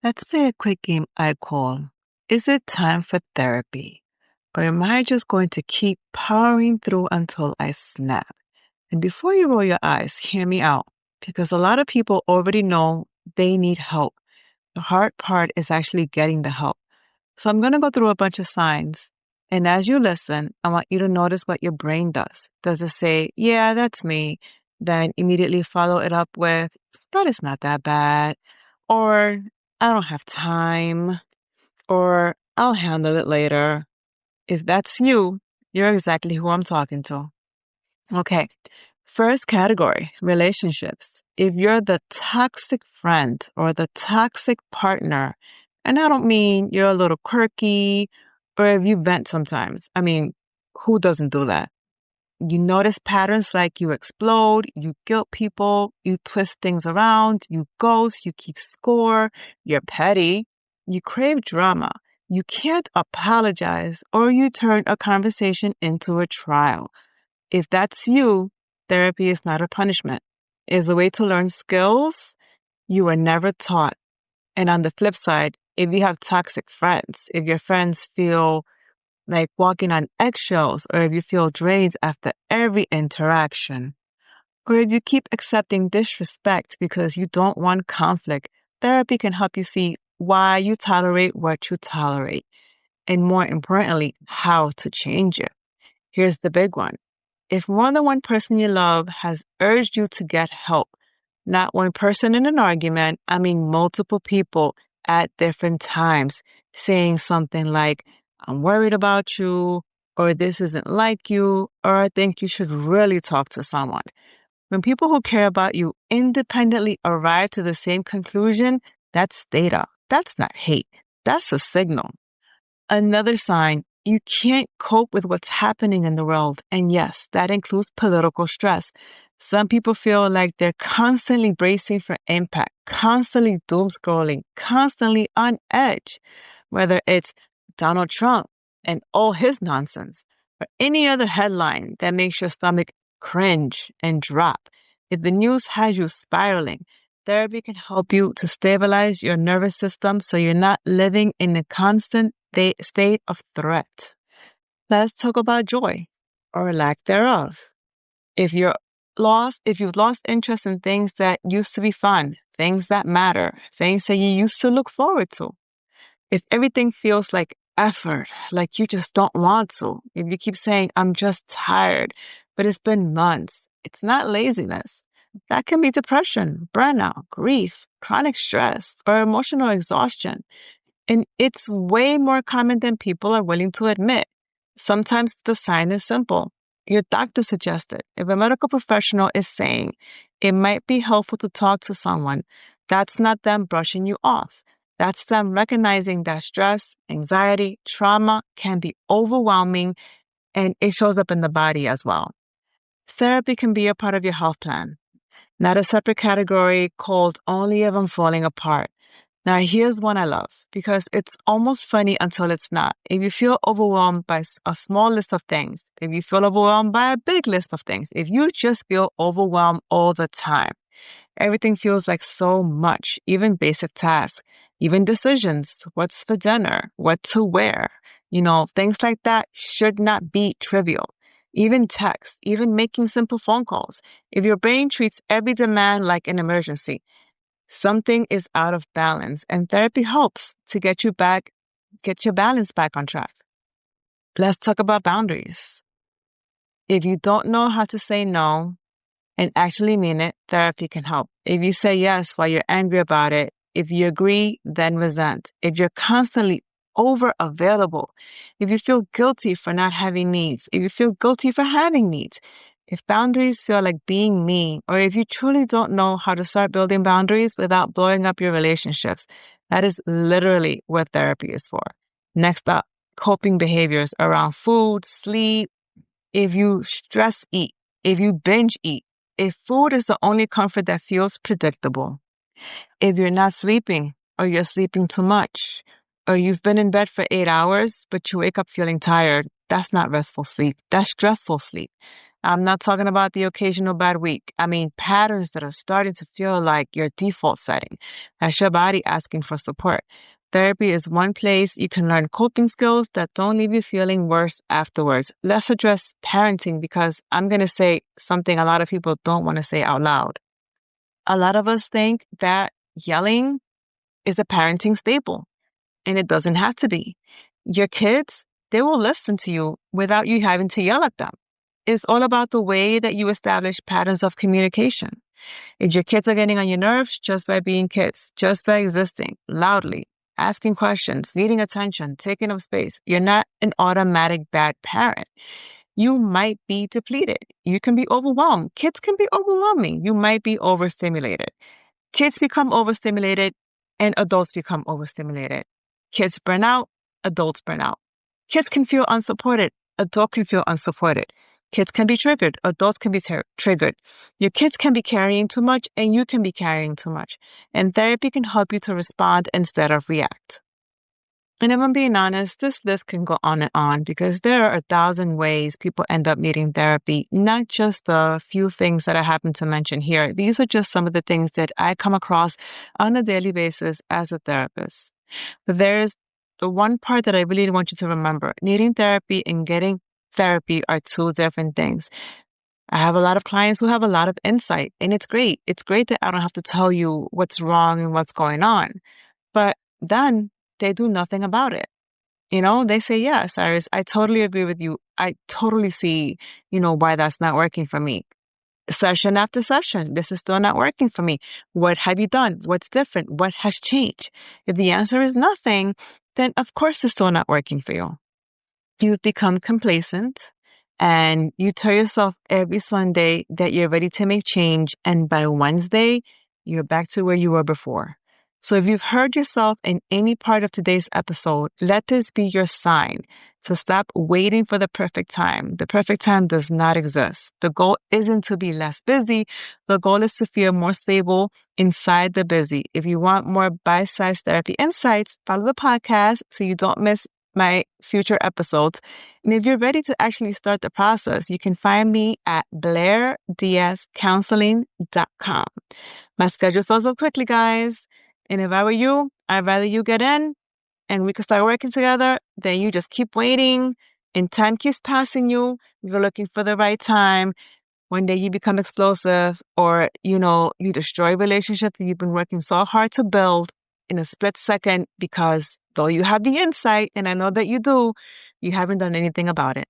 Let's play a quick game I call, Is it time for therapy? Or am I just going to keep powering through until I snap? And before you roll your eyes, hear me out, because a lot of people already know they need help. The hard part is actually getting the help. So I'm going to go through a bunch of signs. And as you listen, I want you to notice what your brain does. Does it say, yeah, that's me? Then immediately follow it up with, but it's not that bad. Or I don't have time. Or I'll handle it later. If that's you, you're exactly who I'm talking to. Okay. First category, relationships. If you're the toxic friend or the toxic partner, and I don't mean you're a little quirky or if you vent sometimes. I mean, who doesn't do that? You notice patterns like you explode, you guilt people, you twist things around, you ghost, you keep score, you're petty, you crave drama, you can't apologize, or you turn a conversation into a trial. If that's you, therapy is not a punishment. It's a way to learn skills you were never taught. And on the flip side, if you have toxic friends, if your friends feel like walking on eggshells, or if you feel drained after every interaction, or if you keep accepting disrespect because you don't want conflict, therapy can help you see why you tolerate what you tolerate, and more importantly, how to change it. Here's the big one. If more than one person you love has urged you to get help, not one person in an argument, I mean multiple people at different times saying something like, I'm worried about you, or this isn't like you, or I think you should really talk to someone. When people who care about you independently arrive to the same conclusion, that's data. That's not hate. That's a signal. Another sign, you can't cope with what's happening in the world. And yes, that includes political stress. Some people feel like they're constantly bracing for impact, constantly doom scrolling, constantly on edge, whether it's Donald Trump and all his nonsense, or any other headline that makes your stomach cringe and drop. If the news has you spiraling, therapy can help you to stabilize your nervous system so you're not living in a constant state of threat. Let's talk about joy or lack thereof. If you've lost interest in things that used to be fun, things that matter, things that you used to look forward to, if everything feels like effort, like you just don't want to, if you keep saying, I'm just tired, but it's been months, it's not laziness. That can be depression, burnout, grief, chronic stress, or emotional exhaustion. And it's way more common than people are willing to admit. Sometimes the sign is simple. Your doctor suggested. If a medical professional is saying it might be helpful to talk to someone, that's not them brushing you off. That's them recognizing that stress, anxiety, trauma can be overwhelming and it shows up in the body as well. Therapy can be a part of your health plan, not a separate category called only if I'm falling apart. Now, here's one I love because it's almost funny until it's not. If you feel overwhelmed by a small list of things, if you feel overwhelmed by a big list of things, if you just feel overwhelmed all the time, everything feels like so much, even basic tasks, even decisions, what's for dinner, what to wear, things like that should not be trivial. Even text, even making simple phone calls. If your brain treats every demand like an emergency, something is out of balance, and therapy helps to get your balance back on track. Let's talk about boundaries. If you don't know how to say no and actually mean it, therapy can help. If you say yes while you're angry about it, if you agree, then resent. If you're constantly over available, if you feel guilty for not having needs, if you feel guilty for having needs, if boundaries feel like being mean, or if you truly don't know how to start building boundaries without blowing up your relationships, that is literally what therapy is for. Next up, coping behaviors around food, sleep. If you stress eat, if you binge eat, if food is the only comfort that feels predictable, if you're not sleeping or you're sleeping too much, or you've been in bed for 8 hours, but you wake up feeling tired, that's not restful sleep. That's stressful sleep. I'm not talking about the occasional bad week. I mean, patterns that are starting to feel like your default setting. That's your body asking for support. Therapy is one place you can learn coping skills that don't leave you feeling worse afterwards. Let's address parenting because I'm going to say something a lot of people don't want to say out loud. A lot of us think that yelling is a parenting staple, and it doesn't have to be. Your kids, they will listen to you without you having to yell at them. It's all about the way that you establish patterns of communication. If your kids are getting on your nerves just by being kids, just by existing loudly, asking questions, needing attention, taking up space, you're not an automatic bad parent. You might be depleted. You can be overwhelmed. Kids can be overwhelming. You might be overstimulated. Kids become overstimulated and adults become overstimulated. Kids burn out, adults burn out. Kids can feel unsupported, adults can feel unsupported. Kids can be triggered, adults can be triggered. Your kids can be carrying too much and you can be carrying too much. And therapy can help you to respond instead of react. And if I'm being honest, this list can go on and on because there are 1,000 ways people end up needing therapy, not just the few things that I happen to mention here. These are just some of the things that I come across on a daily basis as a therapist. But there's the one part that I really want you to remember. Needing therapy and getting therapy are two different things. I have a lot of clients who have a lot of insight, and it's great. It's great that I don't have to tell you what's wrong and what's going on. But then they do nothing about it. They say, yeah, Cyrus, I totally agree with you. I totally see, why that's not working for me. Session after session, this is still not working for me. What have you done? What's different? What has changed? If the answer is nothing, then of course it's still not working for you. You've become complacent and you tell yourself every Sunday that you're ready to make change. And by Wednesday, you're back to where you were before. So if you've heard yourself in any part of today's episode, let this be your sign to stop waiting for the perfect time. The perfect time does not exist. The goal isn't to be less busy. The goal is to feel more stable inside the busy. If you want more bite-sized therapy insights, follow the podcast so you don't miss my future episodes. And if you're ready to actually start the process, you can find me at blairdiazcounseling.com. My schedule fills up quickly, guys. And if I were you, I'd rather you get in and we could start working together than you just keep waiting and time keeps passing you. You're looking for the right time. One day you become explosive or, you destroy a relationship that you've been working so hard to build in a split second because though you have the insight, and I know that you do, you haven't done anything about it.